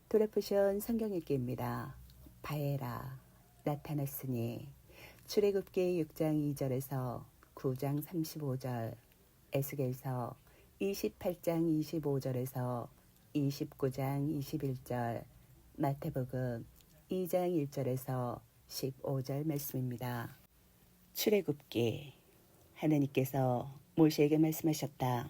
도레포션 성경 읽기입니다. 바에라 나타났으니 출애굽기 6장 2절에서 9장 35절, 에스겔서 28장 25절에서 29장 21절, 마태복음 2장 1절에서 15절 말씀입니다. 출애굽기. 하나님께서 모세에게 말씀하셨다.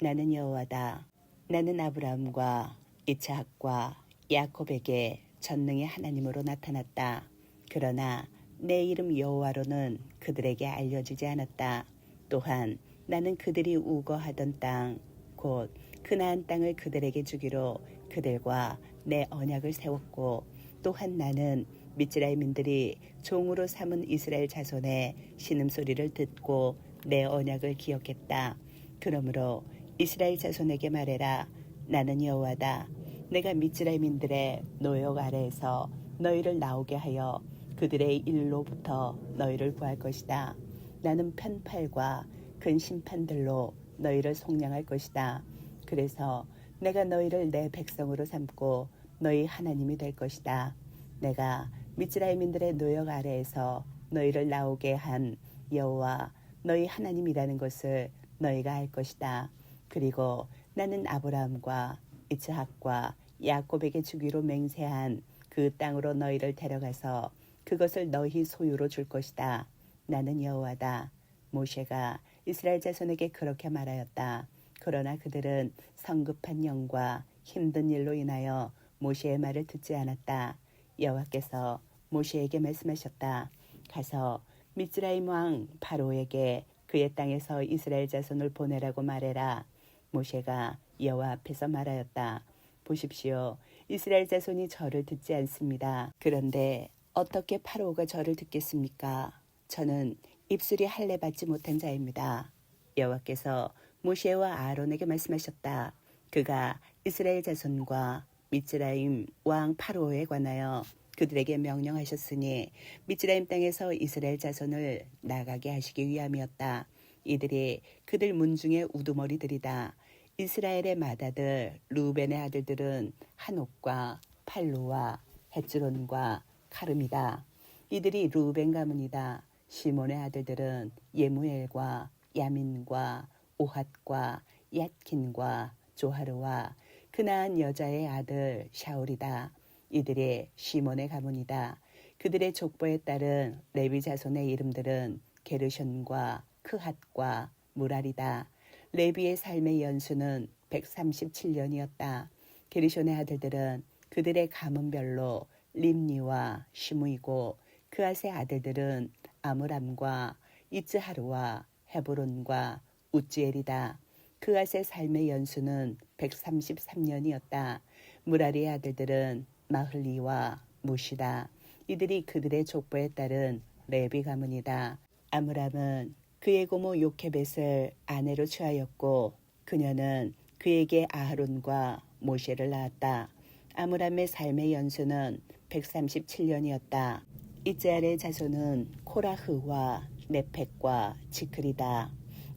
나는 여호와다. 나는 아브라함과 이스하크와 야곱에게 전능의 하나님으로 나타났다. 그러나 내 이름 여호와로는 그들에게 알려지지 않았다. 또한 나는 그들이 우거하던 땅, 곧 그나안 땅을 그들에게 주기로 그들과 내 언약을 세웠고, 또한 나는 미스라임인들이 종으로 삼은 이스라엘 자손의 신음소리를 듣고 내 언약을 기억했다. 그러므로 이스라엘 자손에게 말해라. 나는 여호와다. 내가 미스라임인들의 노역 아래에서 너희를 나오게 하여 그들의 일로부터 너희를 구할 것이다. 나는 편팔과 큰 심판들로 너희를 속량할 것이다. 그래서 내가 너희를 내 백성으로 삼고 너희 하나님이 될 것이다. 내가 미스라임인들의 노역 아래에서 너희를 나오게 한 여호와 너희 하나님이라는 것을 너희가 알 것이다. 그리고 나는 아브라함과 이스하크와 야곱에게 주기로 맹세한 그 땅으로 너희를 데려가서 그것을 너희 소유로 줄 것이다. 나는 여호와다. 모세가 이스라엘 자손에게 그렇게 말하였다. 그러나 그들은 성급한 영과 힘든 일로 인하여 모세의 말을 듣지 않았다. 여호와께서 모세에게 말씀하셨다. 가서 미스라임 왕 바로에게 그의 땅에서 이스라엘 자손을 보내라고 말해라. 모세가 여호와 앞에서 말하였다. 보십시오. 이스라엘 자손이 저를 듣지 않습니다. 그런데 어떻게 파로가 저를 듣겠습니까? 저는 입술이 할례 받지 못한 자입니다. 여호와께서 모세와 아론에게 말씀하셨다. 그가 이스라엘 자손과 미스라임 왕 파로에 관하여 그들에게 명령하셨으니 미스라임 땅에서 이스라엘 자손을 나가게 하시기 위함이었다. 이들이 그들 문중의 우두머리들이다. 이스라엘의 맏아들 루벤의 아들들은 한옥과 팔루와 헷즈론과 카름이다. 이들이 루벤 가문이다. 시몬의 아들들은 예무엘과 야민과 오핫과 얏긴과 조하르와 그나안 여자의 아들 샤울이다. 이들이 시몬의 가문이다. 그들의 족보에 따른 레위 자손의 이름들은 게르션과 크핫과 무랄이다. 레위의 삶의 연수는 137년이었다. 게르션의 아들들은 그들의 가문별로 림니와 시므이고, 그앗의 아들들은 아므람과 이츠하르와 헤브론과 우지엘이다. 그앗의 삶의 연수는 133년이었다. 무라리의 아들들은 마흘리와 무시다. 이들이 그들의 족보에 따른 레위 가문이다. 아므람은 그의 고모 요케벳을 아내로 취하였고, 그녀는 그에게 아하론과 모세를 낳았다. 아므람의 삶의 연수는 137년이었다. 이스라엘의 자손은 코라흐와 네펙과 지클이다.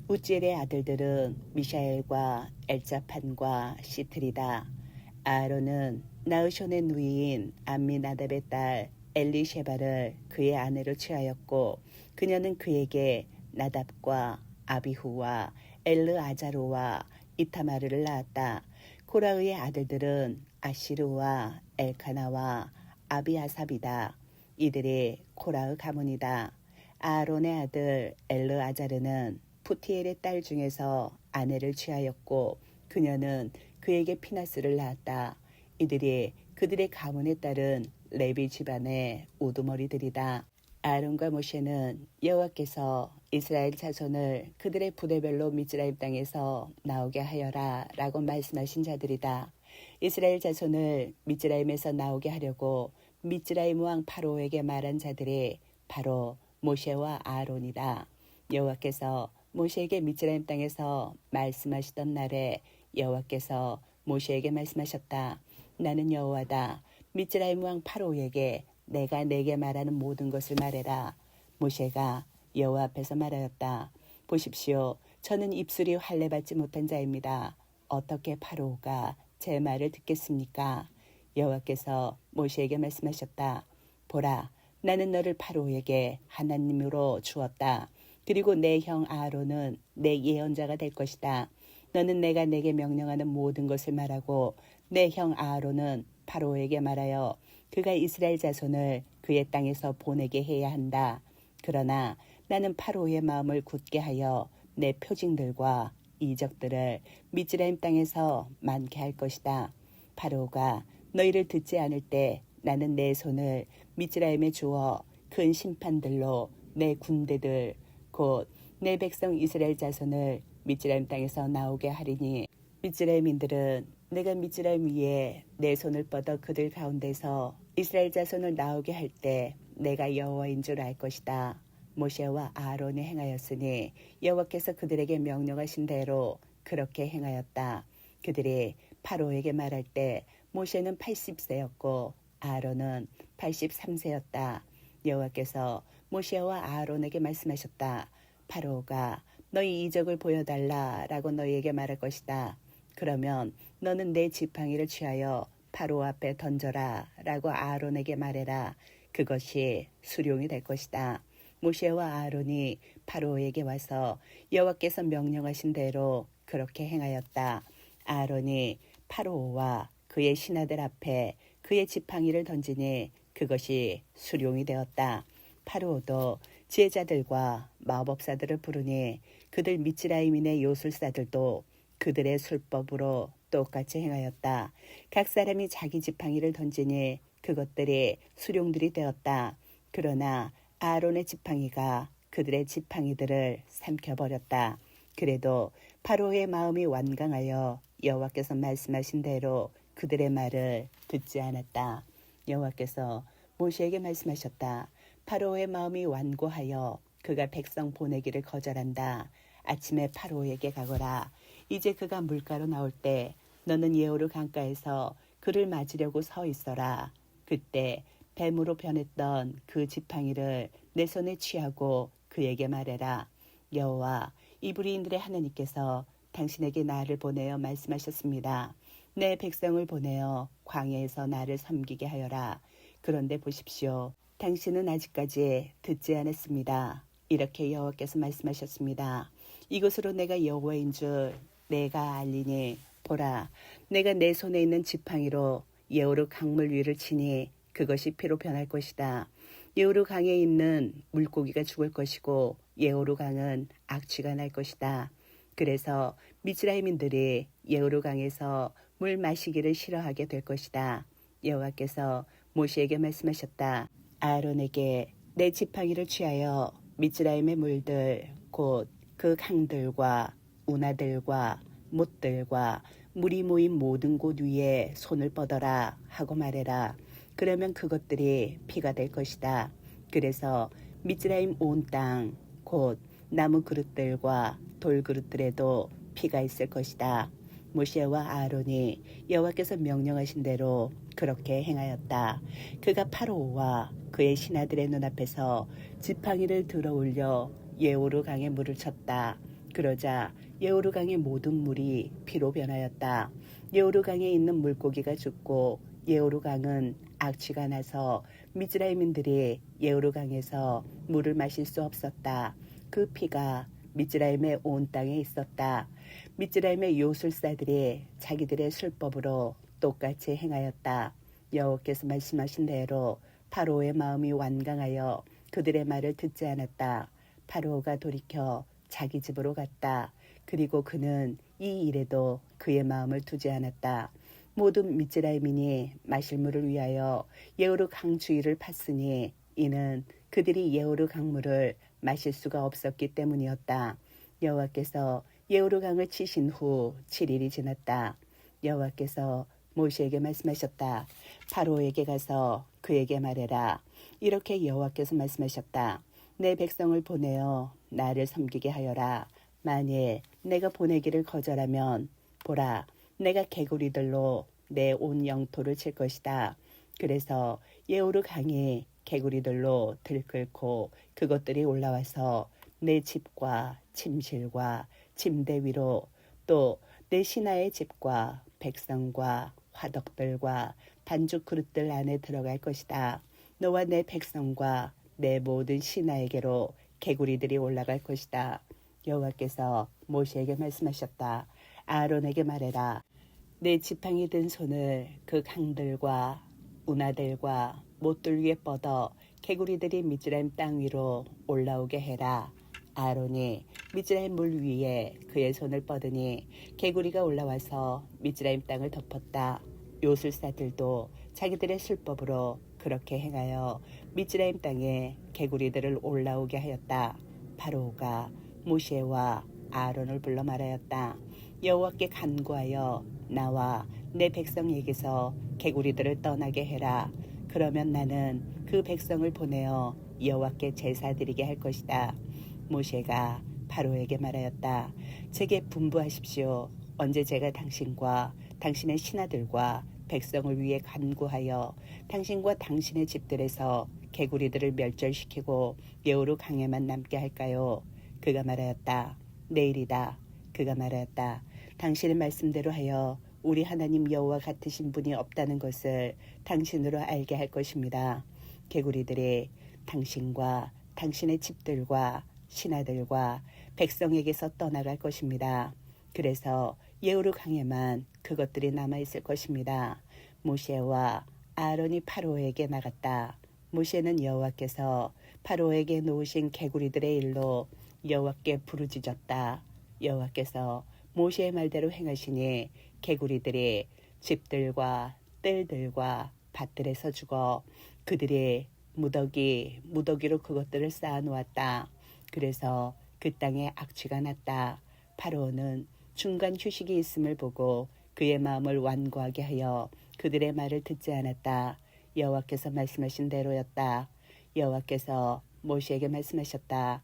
우지엘의 아들들은 미샤엘과 엘자판과 시틀이다. 아론은 나으션의 누이인 암미나답의 딸 엘리셰바를 그의 아내로 취하였고, 그녀는 그에게 나답과 아비후와 엘르아자로와 이타마르를 낳았다. 코라흐의 아들들은 아시르와 엘카나와 아비아삽이다. 이들이 코라흐 가문이다. 아론의 아들 엘르아자르는 푸티엘의 딸 중에서 아내를 취하였고, 그녀는 그에게 피나스를 낳았다. 이들이 그들의 가문에 따른 레위 집안의 우두머리들이다. 아론과 모세는 여호와께서 이스라엘 자손을 그들의 부대별로 미스라임 땅에서 나오게 하여라 라고 말씀하신 자들이다. 이스라엘 자손을 미스라임에서 나오게 하려고 미스라임 왕 파로에게 말한 자들이 바로 모세와 아론이다. 여호와께서 모세에게 미스라임 땅에서 말씀하시던 날에 여호와께서 모세에게 말씀하셨다. 나는 여호와다. 미스라임 왕 파로에게 내가 내게 말하는 모든 것을 말해라. 모세가 여호와 앞에서 말하였다. 보십시오. 저는 입술이 할례 받지 못한 자입니다. 어떻게 파로가 제 말을 듣겠습니까? 여호와께서 모세에게 말씀하셨다. 보라, 나는 너를 바로에게 하나님으로 주었다. 그리고 내 형 아론은 내 예언자가 될 것이다. 너는 내가 내게 명령하는 모든 것을 말하고 내 형 아론은 바로에게 말하여 그가 이스라엘 자손을 그의 땅에서 보내게 해야 한다. 그러나 나는 바로의 마음을 굳게 하여 내 표징들과 이적들을 미즈라임 땅에서 많게 할 것이다. 바로가 너희를 듣지 않을 때 나는 내 손을 미즈라임에 주어 큰 심판들로 내 군대들 곧 내 백성 이스라엘 자손을 미즈라임 땅에서 나오게 하리니 미즈라임인들은 내가 미즈라임 위에 내 손을 뻗어 그들 가운데서 이스라엘 자손을 나오게 할 때 내가 여호와인 줄 알 것이다. 모세와 아론이 행하였으니 여호와께서 그들에게 명령하신 대로 그렇게 행하였다. 그들이 바로에게 말할 때 모세는 80세였고 아론은 83세였다. 여호와께서 모세와 아론에게 말씀하셨다. 바로가 너희 이적을 보여달라라고 너희에게 말할 것이다. 그러면 너는 내 지팡이를 취하여 바로 앞에 던져라 라고 아론에게 말해라. 그것이 수룡이 될 것이다. 모세와 아론이 바로에게 와서 여호와께서 명령하신 대로 그렇게 행하였다. 아론이 바로와 그의 신하들 앞에 그의 지팡이를 던지니 그것이 수룡이 되었다. 바로도 지혜자들과 마법사들을 부르니 그들 미츠라임인의 요술사들도 그들의 술법으로 똑같이 행하였다. 각 사람이 자기 지팡이를 던지니 그것들이 수룡들이 되었다. 그러나 아론의 지팡이가 그들의 지팡이들을 삼켜버렸다. 그래도 바로의 마음이 완강하여 여호와께서 말씀하신 대로 그들의 말을 듣지 않았다. 여호와께서 모세에게 말씀하셨다. 바로의 마음이 완고하여 그가 백성 보내기를 거절한다. 아침에 바로에게 가거라. 이제 그가 물가로 나올 때 너는 예호르 강가에서 그를 맞으려고 서 있어라. 그때 뱀으로 변했던 그 지팡이를 내 손에 취하고 그에게 말해라. 여호와 이브리인들의 하나님께서 당신에게 나를 보내어 말씀하셨습니다. 내 백성을 보내어 광야에서 나를 섬기게 하여라. 그런데 보십시오. 당신은 아직까지 듣지 않았습니다. 이렇게 여호와께서 말씀하셨습니다. 이것으로 내가 여호와인 줄 내가 알리니 보라, 내가 내 손에 있는 지팡이로 예호르 강물 위를 치니 그것이 피로 변할 것이다. 예호르 강에 있는 물고기가 죽을 것이고 예호르 강은 악취가 날 것이다. 그래서 미즈라임인들이 예호르 강에서 물 마시기를 싫어하게 될 것이다. 여호와께서 모세에게 말씀하셨다. 아론에게 내 지팡이를 취하여 미즈라임의 물들 곧 그 강들과 운하들과 못들과 물이 모인 모든 곳 위에 손을 뻗어라 하고 말해라. 그러면 그것들이 피가 될 것이다. 그래서 미즈라임 온 땅 곧 나무 그릇들과 돌 그릇들에도 피가 있을 것이다. 모세와 아론이 여호와께서 명령하신 대로 그렇게 행하였다. 그가 파로와 그의 신하들의 눈앞에서 지팡이를 들어 올려 예호르 강에 물을 쳤다. 그러자 예호르 강의 모든 물이 피로 변하였다. 예호르 강에 있는 물고기가 죽고 예호르 강은 악취가 나서 미즈라임인들이 예호르 강에서 물을 마실 수 없었다. 그 피가 미즈라임의 온 땅에 있었다. 미즈라임의 요술사들이 자기들의 술법으로 똑같이 행하였다. 여호와께서 말씀하신 대로 바로의 마음이 완강하여 그들의 말을 듣지 않았다. 바로가 돌이켜 자기 집으로 갔다. 그리고 그는 이 일에도 그의 마음을 두지 않았다. 모든 미즈라임인이 마실 물을 위하여 예호르 강 주위를 팠으니 이는 그들이 예호르 강물을 마실 수가 없었기 때문이었다. 여호와께서 예호르 강을 치신 후 7일이 지났다. 여호와께서 모세에게 말씀하셨다. 바로에게 가서 그에게 말해라. 이렇게 여호와께서 말씀하셨다. 내 백성을 보내어 나를 섬기게 하여라. 만일 내가 보내기를 거절하면 보라, 내가 개구리들로 내 온 영토를 칠 것이다. 그래서 예호르 강이 개구리들로 들끓고 그것들이 올라와서 내 집과 침실과 침대 위로 또 내 신하의 집과 백성과 화덕들과 반죽 그릇들 안에 들어갈 것이다. 너와 내 백성과 내 모든 신하에게로 개구리들이 올라갈 것이다. 여호와께서 모세에게 말씀하셨다. 아론에게 말해라. 내 지팡이 든 손을 그 강들과 운하들과 못들 위에 뻗어 개구리들이 미즈라임 땅 위로 올라오게 해라. 아론이 미즈라임 물 위에 그의 손을 뻗으니 개구리가 올라와서 미즈라임 땅을 덮었다. 요술사들도 자기들의 술법으로 그렇게 행하여 미즈라임 땅에 개구리들을 올라오게 하였다. 바로가 모세와 아론을 불러 말하였다. 여호와께 간구하여 나와 내 백성에게서 개구리들을 떠나게 해라. 그러면 나는 그 백성을 보내어 여호와께 제사 드리게 할 것이다. 모세가 바로에게 말하였다. 제게 분부하십시오. 언제 제가 당신과 당신의 신하들과 백성을 위해 간구하여 당신과 당신의 집들에서 개구리들을 멸절시키고 여우루 강에만 남게 할까요? 그가 말하였다. 내일이다. 그가 말하였다. 당신의 말씀대로 하여 우리 하나님 여호와 같으신 분이 없다는 것을 당신으로 알게 할 것입니다. 개구리들이 당신과 당신의 집들과 신하들과 백성에게서 떠나갈 것입니다. 그래서 여우루 강에만 그것들이 남아있을 것입니다. 모세와 아론이 파로에게 나갔다. 모세는 여호와께서 파로에게 놓으신 개구리들의 일로 여호와께 부르짖었다. 여호와께서 모세의 말대로 행하시니 개구리들이 집들과 뜰들과 밭들에서 죽어 그들이 무더기로 그것들을 쌓아 놓았다. 그래서 그 땅에 악취가 났다. 파로는 중간 휴식이 있음을 보고 그의 마음을 완고하게 하여 그들의 말을 듣지 않았다. 여호와께서 말씀하신 대로였다. 여호와께서 모세에게 말씀하셨다.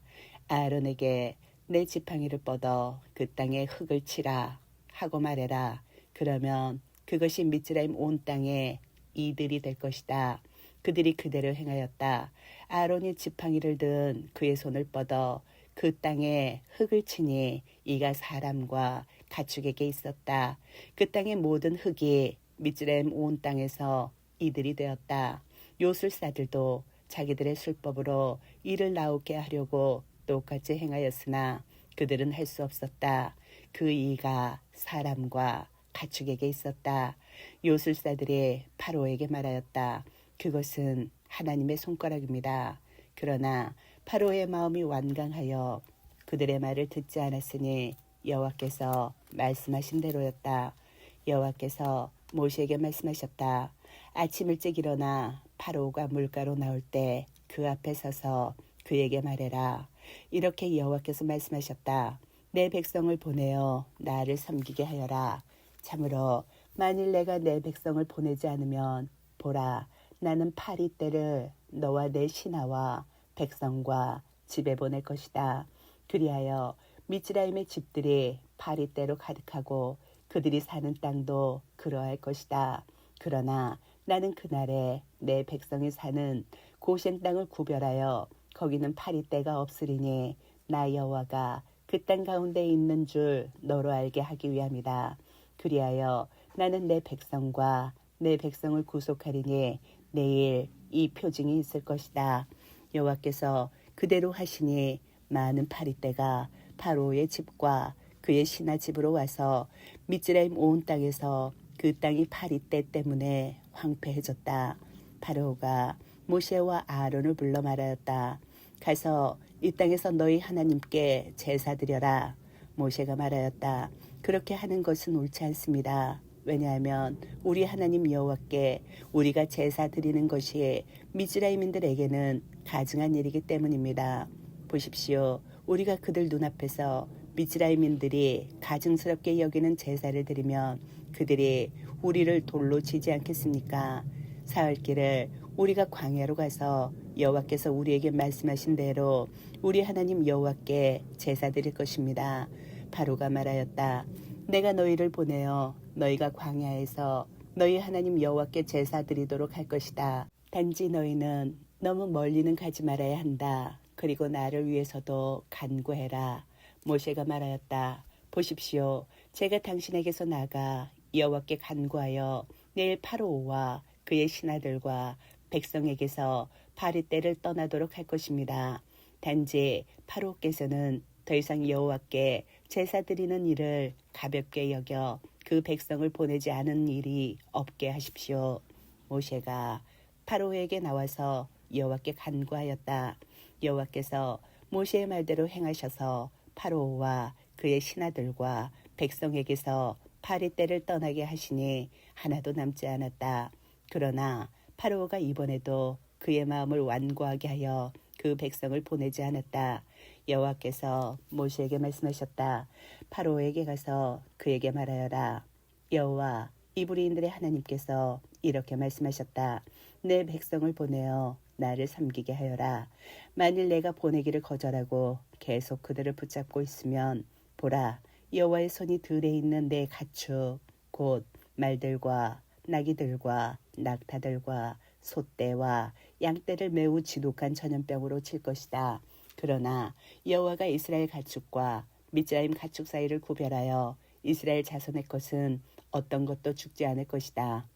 아론에게 내 지팡이를 뻗어 그 땅에 흙을 치라 하고 말해라. 그러면 그것이 미즈라임 온 땅에 이들이 될 것이다. 그들이 그대로 행하였다. 아론이 지팡이를 든 그의 손을 뻗어 그 땅에 흙을 치니 이가 사람과 가축에게 있었다. 그 땅의 모든 흙이 미즈라임 온 땅에서 이들이 되었다. 요술사들도 자기들의 술법으로 이를 나오게 하려고 똑같이 행하였으나 그들은 할 수 없었다. 그 이가 사람과 가축에게 있었다. 요술사들이 파로에게 말하였다. 그것은 하나님의 손가락입니다. 그러나 파로의 마음이 완강하여 그들의 말을 듣지 않았으니 여호와께서 말씀하신 대로였다. 여호와께서 모세에게 말씀하셨다. 아침 일찍 일어나 파로가 물가로 나올 때 그 앞에 서서 그에게 말해라. 이렇게 여호와께서 말씀하셨다. 내 백성을 보내어 나를 섬기게 하여라. 참으로 만일 내가 내 백성을 보내지 않으면 보라, 나는 파리떼를 너와 내 신하와 백성과 집에 보낼 것이다. 그리하여 미즈라임의 집들이 파리떼로 가득하고 그들이 사는 땅도 그러할 것이다. 그러나 나는 그날에 내 백성이 사는 고센 땅을 구별하여 거기는 파리떼가 없으리니 나 여호와가 그 땅 가운데 있는 줄 너로 알게 하기 위함이다. 그리하여 나는 내 백성과 내 백성을 구속하리니 내일 이 표징이 있을 것이다. 여호와께서 그대로 하시니 많은 파리떼가 파로의 집과 그의 신하 집으로 와서 미즈라임 온 땅에서 그 땅이 파리떼 때문에 황폐해졌다. 파로가 모세와 아론을 불러 말하였다. 가서 이 땅에서 너희 하나님께 제사 드려라. 모세가 말하였다. 그렇게 하는 것은 옳지 않습니다. 왜냐하면 우리 하나님 여호와께 우리가 제사 드리는 것이 미즈라임인들에게는 가증한 일이기 때문입니다. 보십시오. 우리가 그들 눈앞에서 미즈라임인들이 가증스럽게 여기는 제사를 드리면 그들이 우리를 돌로 치지 않겠습니까? 사흘길을 우리가 광야로 가서 여호와께서 우리에게 말씀하신 대로 우리 하나님 여호와께 제사 드릴 것입니다. 바로가 말하였다. 내가 너희를 보내어 너희가 광야에서 너희 하나님 여호와께 제사 드리도록 할 것이다. 단지 너희는 너무 멀리는 가지 말아야 한다. 그리고 나를 위해서도 간구해라. 모세가 말하였다. 보십시오. 제가 당신에게서 나가 여호와께 간구하여 내일 파로와 그의 신하들과 백성에게서 파리떼를 떠나도록 할 것입니다. 단지 파로께서는 더 이상 여호와께 제사 드리는 일을 가볍게 여겨 그 백성을 보내지 않은 일이 없게 하십시오. 모세가 파로에게 나와서 여호와께 간구하였다. 여호와께서 모세의 말대로 행하셔서 파로와 그의 신하들과 백성에게서 파리떼를 떠나게 하시니 하나도 남지 않았다. 그러나 파로가 이번에도 그의 마음을 완고하게 하여 그 백성을 보내지 않았다. 여호와께서 모세에게 말씀하셨다. 파로에게 가서 그에게 말하여라. 여호와 이브리인들의 하나님께서 이렇게 말씀하셨다. 내 백성을 보내어 나를 섬기게 하여라. 만일 내가 보내기를 거절하고 계속 그들을 붙잡고 있으면 보라, 여호와의 손이 들에 있는 내 가축 곧 말들과 나귀들과 낙타들과 소떼와 양떼를 매우 지독한 전염병으로 칠 것이다. 그러나 여호와가 이스라엘 가축과 미즈라임 가축 사이를 구별하여 이스라엘 자손의 것은 어떤 것도 죽지 않을 것이다.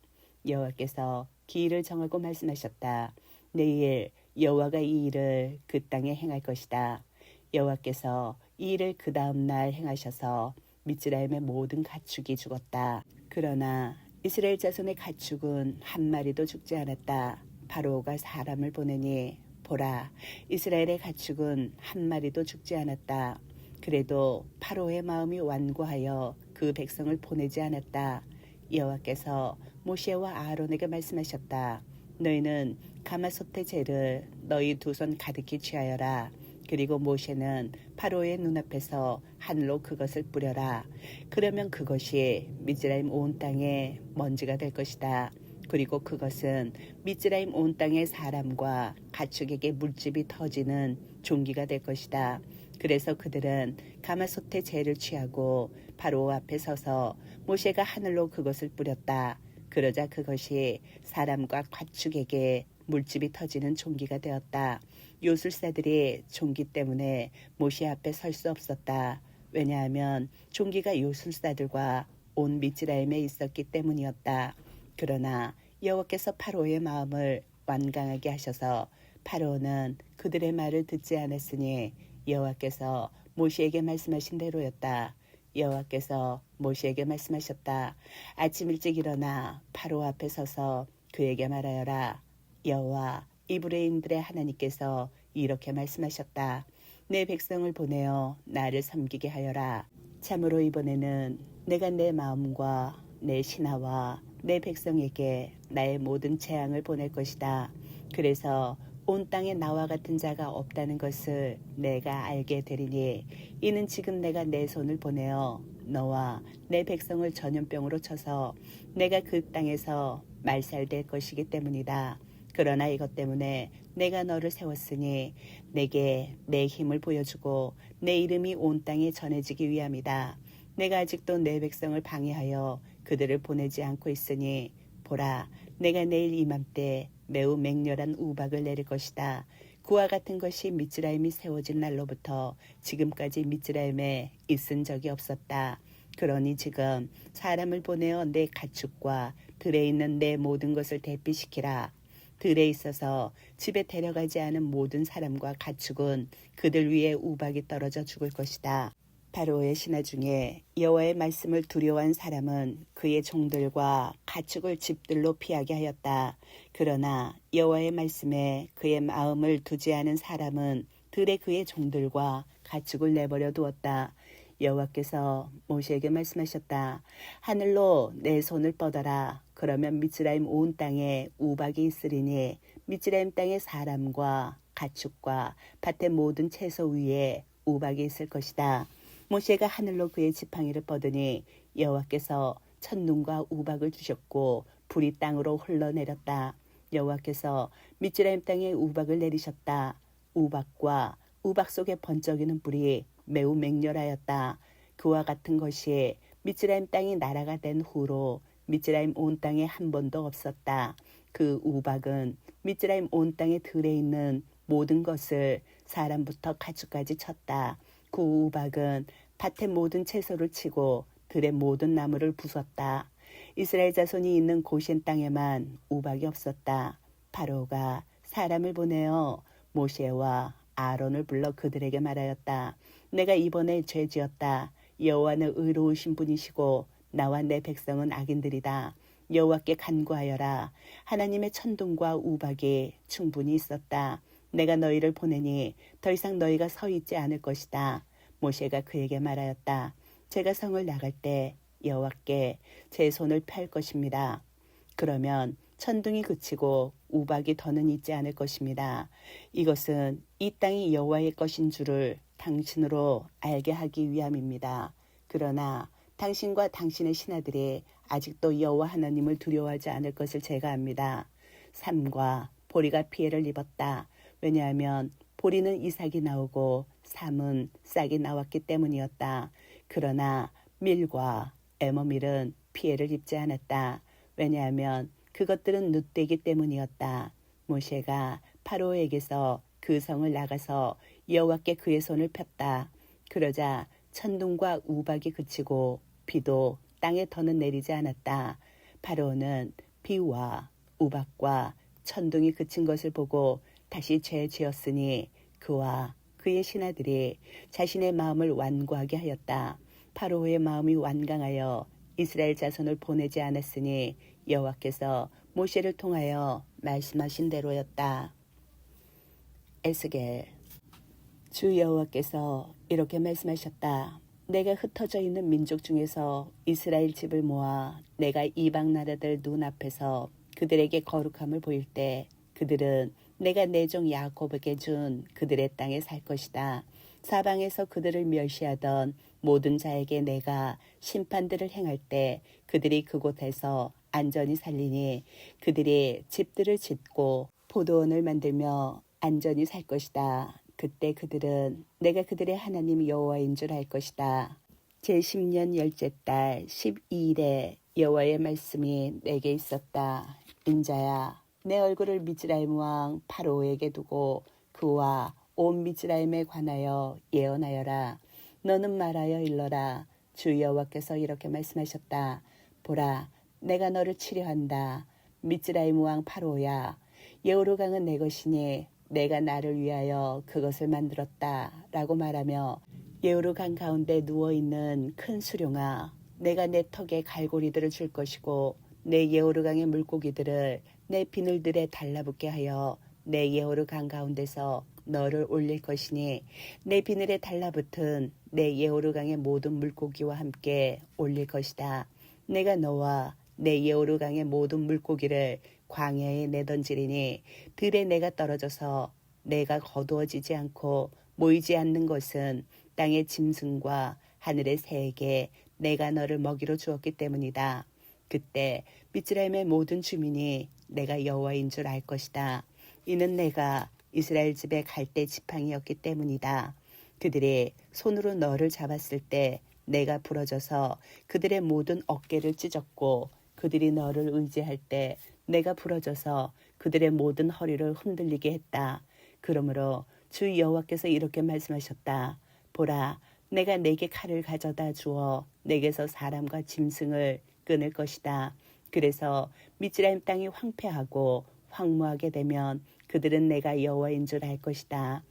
여호와께서 기일을 정하고 말씀하셨다. 내일 여호와가 이 일을 그 땅에 행할 것이다. 여호와께서 이 일을 그 다음 날 행하셔서 미즈라임의 모든 가축이 죽었다. 그러나 이스라엘 자손의 가축은 한 마리도 죽지 않았다. 바로가 사람을 보내니 보라, 이스라엘의 가축은 한 마리도 죽지 않았다. 그래도 파로의 마음이 완고하여 그 백성을 보내지 않았다. 여호와께서 모세와 아론에게 말씀하셨다. 너희는 가마솥의 재를 너희 두 손 가득히 취하여라. 그리고 모세는 파로의 눈앞에서 하늘로 그것을 뿌려라. 그러면 그것이 미즈라임 온 땅에 먼지가 될 것이다. 그리고 그것은 미즈라임 온 땅의 사람과 가축에게 물집이 터지는 종기가 될 것이다. 그래서 그들은 가마솥의 재를 취하고 바로 앞에 서서 모세가 하늘로 그것을 뿌렸다. 그러자 그것이 사람과 가축에게 물집이 터지는 종기가 되었다. 요술사들이 종기 때문에 모세 앞에 설 수 없었다. 왜냐하면 종기가 요술사들과 온 미즈라임에 있었기 때문이었다. 그러나 여호와께서 파로의 마음을 완강하게 하셔서 파로는 그들의 말을 듣지 않았으니 여호와께서 모세에게 말씀하신 대로였다. 여호와께서 모세에게 말씀하셨다. 아침 일찍 일어나 파로 앞에 서서 그에게 말하여라. 여호와 이브레인들의 하나님께서 이렇게 말씀하셨다. 내 백성을 보내어 나를 섬기게 하여라. 참으로 이번에는 내가 내 마음과 내 신하와 내 백성에게 나의 모든 재앙을 보낼 것이다. 그래서 온 땅에 나와 같은 자가 없다는 것을 내가 알게 되리니 이는 지금 내가 내 손을 보내어 너와 내 백성을 전염병으로 쳐서 내가 그 땅에서 말살될 것이기 때문이다. 그러나 이것 때문에 내가 너를 세웠으니 내게 내 힘을 보여주고 내 이름이 온 땅에 전해지기 위함이다. 내가 아직도 내 백성을 방해하여 그들을 보내지 않고 있으니 보라, 내가 내일 이맘때 매우 맹렬한 우박을 내릴 것이다. 그와 같은 것이 미즈라임이 세워진 날로부터 지금까지 미즈라임에 있은 적이 없었다. 그러니 지금 사람을 보내어 내 가축과 들에 있는 내 모든 것을 대피시키라. 들에 있어서 집에 데려가지 않은 모든 사람과 가축은 그들 위에 우박이 떨어져 죽을 것이다. 바로의 신하 중에 여호와의 말씀을 두려워한 사람은 그의 종들과 가축을 집들로 피하게 하였다. 그러나 여호와의 말씀에 그의 마음을 두지 않은 사람은 들에 그의 종들과 가축을 내버려 두었다. 여호와께서 모세에게 말씀하셨다. 하늘로 내 손을 뻗어라. 그러면 미즈라임 온 땅에 우박이 있으리니 미즈라임 땅의 사람과 가축과 밭의 모든 채소 위에 우박이 있을 것이다. 모세가 하늘로 그의 지팡이를 뻗으니 여호와께서 첫눈과 우박을 주셨고 불이 땅으로 흘러내렸다. 여호와께서 미즈라임 땅에 우박을 내리셨다. 우박과 우박 속에 번쩍이는 불이 매우 맹렬하였다. 그와 같은 것이 미즈라임 땅이 나라가 된 후로 미즈라임 온 땅에 한 번도 없었다. 그 우박은 미즈라임 온 땅에 들에 있는 모든 것을 사람부터 가축까지 쳤다. 그 우박은 밭의 모든 채소를 치고 들의 모든 나무를 부쉈다. 이스라엘 자손이 있는 고센 땅에만 우박이 없었다. 바로가 사람을 보내어 모세와 아론을 불러 그들에게 말하였다. 내가 이번에 죄지었다. 여호와는 의로우신 분이시고 나와 내 백성은 악인들이다. 여호와께 간구하여라. 하나님의 천둥과 우박이 충분히 있었다. 내가 너희를 보내니 더 이상 너희가 서 있지 않을 것이다. 모세가 그에게 말하였다. 제가 성을 나갈 때 여호와께 제 손을 펼 것입니다. 그러면 천둥이 그치고 우박이 더는 있지 않을 것입니다. 이것은 이 땅이 여호와의 것인 줄을 당신으로 알게 하기 위함입니다. 그러나 당신과 당신의 신하들이 아직도 여호와 하나님을 두려워하지 않을 것을 제가 압니다. 삼과 보리가 피해를 입었다. 왜냐하면 보리는 이삭이 나오고 삼은 싹이 나왔기 때문이었다. 그러나 밀과 에머밀은 피해를 입지 않았다. 왜냐하면 그것들은 늑대이기 때문이었다. 모세가 파로에게서 그 성을 나가서 여호와께 그의 손을 폈다. 그러자 천둥과 우박이 그치고 비도 땅에 더는 내리지 않았다. 파로는 비와 우박과 천둥이 그친 것을 보고 다시 죄 지었으니 그와 그의 신하들이 자신의 마음을 완고하게 하였다. 파로의 마음이 완강하여 이스라엘 자손을 보내지 않았으니 여호와께서 모세를 통하여 말씀하신 대로였다. 에스겔. 주 여호와께서 이렇게 말씀하셨다. 내가 흩어져 있는 민족 중에서 이스라엘 집을 모아 내가 이방 나라들 눈앞에서 그들에게 거룩함을 보일 때 그들은 내가 내 종 야곱에게 준 그들의 땅에 살 것이다. 사방에서 그들을 멸시하던 모든 자에게 내가 심판들을 행할 때 그들이 그곳에서 안전히 살리니 그들이 집들을 짓고 포도원을 만들며 안전히 살 것이다. 그때 그들은 내가 그들의 하나님 여호와인 줄 알 것이다. 제10년 열째 달 12일에 여호와의 말씀이 내게 있었다. 인자야, 내 얼굴을 미즈라임 왕 파로에게 두고 그와 온 미즈라임에 관하여 예언하여라. 너는 말하여 일러라. 주 여호와께서 이렇게 말씀하셨다. 보라, 내가 너를 치려한다. 미즈라임 왕 파로야, 여우르강은 내 것이니 내가 나를 위하여 그것을 만들었다 라고 말하며 여우르강 가운데 누워있는 큰 수룡아, 내가 내 턱에 갈고리들을 줄 것이고 내 여우르강의 물고기들을 내 비늘들에 달라붙게 하여 내 여우르강 가운데서 너를 올릴 것이니 내 비늘에 달라붙은 내 여우르강의 모든 물고기와 함께 올릴 것이다. 내가 너와 내 여우르강의 모든 물고기를 광야에 내던지리니 들에 내가 떨어져서 내가 거두어지지 않고 모이지 않는 것은 땅의 짐승과 하늘의 새에게 내가 너를 먹이로 주었기 때문이다. 그때 미즈라임의 모든 주민이 내가 여호와인 줄 알 것이다. 이는 내가 이스라엘 집의 갈대 지팡이였기 때문이다. 그들이 손으로 너를 잡았을 때 내가 부러져서 그들의 모든 어깨를 찢었고 그들이 너를 의지할 때 내가 부러져서 그들의 모든 허리를 흔들리게 했다. 그러므로 주 여호와께서 이렇게 말씀하셨다. 보라, 내가 내게 칼을 가져다 주어 내게서 사람과 짐승을 끊을 것이다. 그래서 미즈라임 땅이 황폐하고 황무하게 되면 그들은 내가 여호와인 줄 알 것이다.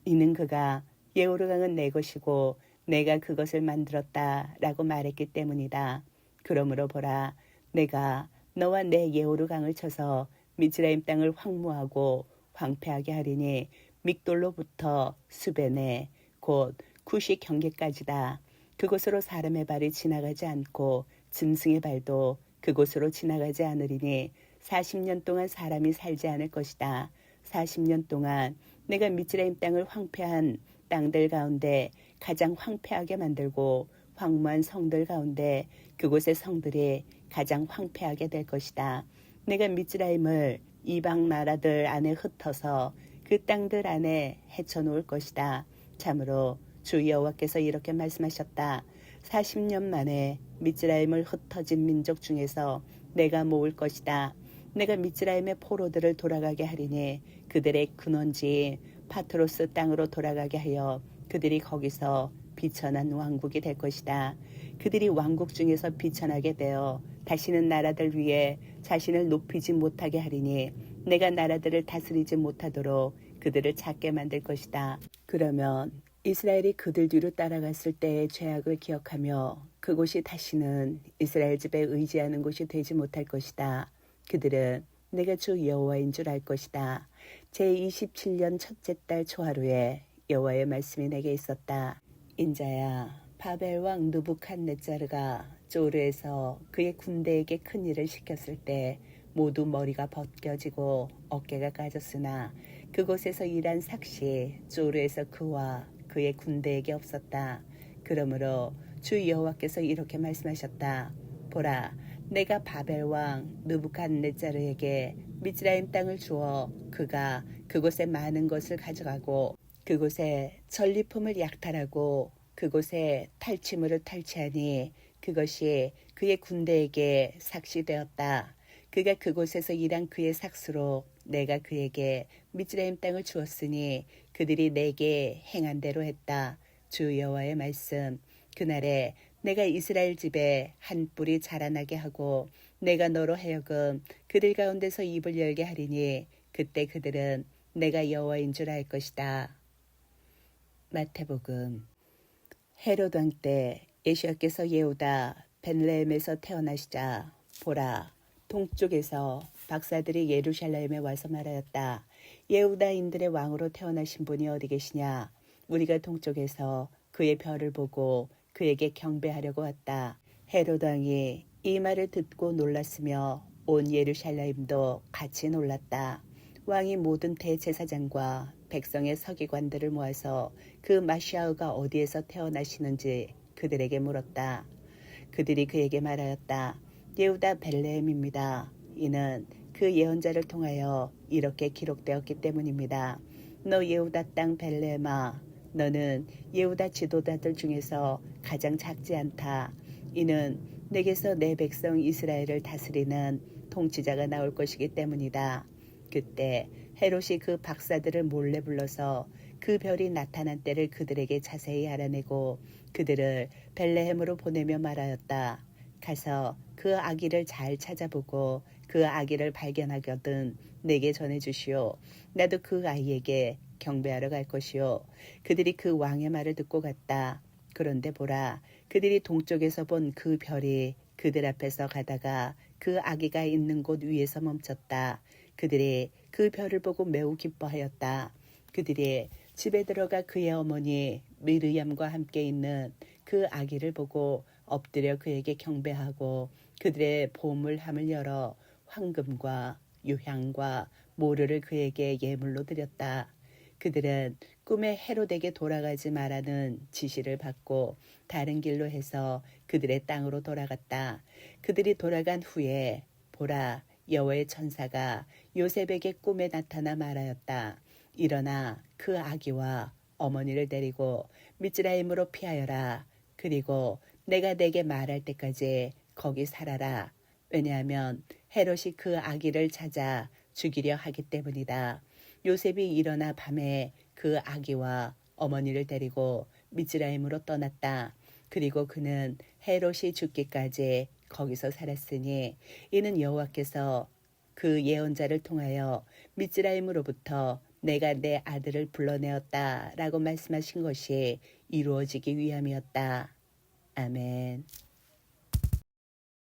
이는 그가 여우르강은 내 것이고 내가 그것을 만들었다 라고 말했기 때문이다. 그러므로 보라, 내가 너와 내 여우르강을 쳐서 미즈라임 땅을 황무하고 황폐하게 하리니 믹돌로부터 수베네 곧 쿠시 경계까지다. 그곳으로 사람의 발이 지나가지 않고 짐승의 발도 그곳으로 지나가지 않으리니 40년 동안 사람이 살지 않을 것이다. 40년 동안 내가 미즈라임 땅을 황폐한 땅들 가운데 가장 황폐하게 만들고 황무한 성들 가운데 그곳의 성들이 가장 황폐하게 될 것이다. 내가 미즈라임을 이방 나라들 안에 흩어서 그 땅들 안에 헤쳐놓을 것이다. 참으로 주 여호와께서 이렇게 말씀하셨다. 40년 만에 미즈라임을 흩어진 민족 중에서 내가 모을 것이다. 내가 미즈라임의 포로들을 돌아가게 하리니 그들의 근원지인 파트로스 땅으로 돌아가게 하여 그들이 거기서 비천한 왕국이 될 것이다. 그들이 왕국 중에서 비천하게 되어 다시는 나라들 위에 자신을 높이지 못하게 하리니 내가 나라들을 다스리지 못하도록 그들을 작게 만들 것이다. 그러면 이스라엘이 그들 뒤로 따라갔을 때의 죄악을 기억하며 그곳이 다시는 이스라엘 집에 의지하는 곳이 되지 못할 것이다. 그들은 내가 주 여호와인 줄 알 것이다. 제27년 첫째 달 초하루에 여호와의 말씀이 내게 있었다. 인자야, 바벨 왕 느부갓네자르가 조르에서 그의 군대에게 큰 일을 시켰을 때 모두 머리가 벗겨지고 어깨가 까졌으나 그곳에서 일한 삭시 조르에서 그와 그의 군대에게 없었다. 그러므로 주 여호와께서 이렇게 말씀하셨다. 보라, 내가 바벨 왕 느부갓네자르에게 미즈라임 땅을 주어 그가 그곳에 많은 것을 가져가고 그곳에 전리품을 약탈하고 그곳에 탈취물을 탈취하니 그것이 그의 군대에게 삭시되었다. 그가 그곳에서 일한 그의 삭수로 내가 그에게 미즈라임 땅을 주었으니 그들이 내게 행한 대로 했다. 주 여호와의 말씀. 그날에 내가 이스라엘 집에 한 뿔이 자라나게 하고 내가 너로 하여금 그들 가운데서 입을 열게 하리니 그때 그들은 내가 여호와인 줄 알 것이다. 마태복음. 헤롯 왕 때 예수께서 예후다 벳레헴에서 태어나시자 보라, 동쪽에서 박사들이 예루살렘에 와서 말하였다. 예후다인들의 왕으로 태어나신 분이 어디 계시냐? 우리가 동쪽에서 그의 별을 보고 그에게 경배하려고 왔다. 헤롯 왕이 이 말을 듣고 놀랐으며 온 예루살렘도 같이 놀랐다. 왕이 모든 대제사장과 백성의 서기관들을 모아서 그 마시아흐가 어디에서 태어나시는지 그들에게 물었다. 그들이 그에게 말하였다. 예후다 벳레헴입니다. 이는 그 예언자를 통하여 이렇게 기록되었기 때문입니다. 너 예후다 땅 벳레헴아, 너는 예후다 지도자들 중에서 가장 작지 않다. 이는 내게서 내 백성 이스라엘을 다스리는 통치자가 나올 것이기 때문이다. 그때 헤롯이 그 박사들을 몰래 불러서 그 별이 나타난 때를 그들에게 자세히 알아내고 그들을 벳레헴으로 보내며 말하였다. 가서 그 아기를 잘 찾아보고 그 아기를 발견하거든 내게 전해주시오. 나도 그 아이에게 경배하러 갈 것이오. 그들이 그 왕의 말을 듣고 갔다. 그런데 보라, 그들이 동쪽에서 본 그 별이 그들 앞에서 가다가 그 아기가 있는 곳 위에서 멈췄다. 그들이 그 별을 보고 매우 기뻐하였다. 그들이 집에 들어가 그의 어머니 미르얌과 함께 있는 그 아기를 보고 엎드려 그에게 경배하고 그들의 보물함을 열어 황금과 유향과 모르를 그에게 예물로 드렸다. 그들은 꿈에 헤롯에게 돌아가지 말라는 지시를 받고 다른 길로 해서 그들의 땅으로 돌아갔다. 그들이 돌아간 후에 보라, 여호와의 천사가 요셉에게 꿈에 나타나 말하였다. 일어나 그 아기와 어머니를 데리고 미즈라임으로 피하여라. 그리고 내가 내게 말할 때까지 거기 살아라. 왜냐하면 헤롯이 그 아기를 찾아 죽이려 하기 때문이다. 요셉이 일어나 밤에 그 아기와 어머니를 데리고 미즈라임으로 떠났다. 그리고 그는 헤롯이 죽기까지 거기서 살았으니 이는 여호와께서 그 예언자를 통하여 미즈라임으로부터 내가 내 아들을 불러내었다라고 말씀하신 것이 이루어지기 위함이었다. 아멘.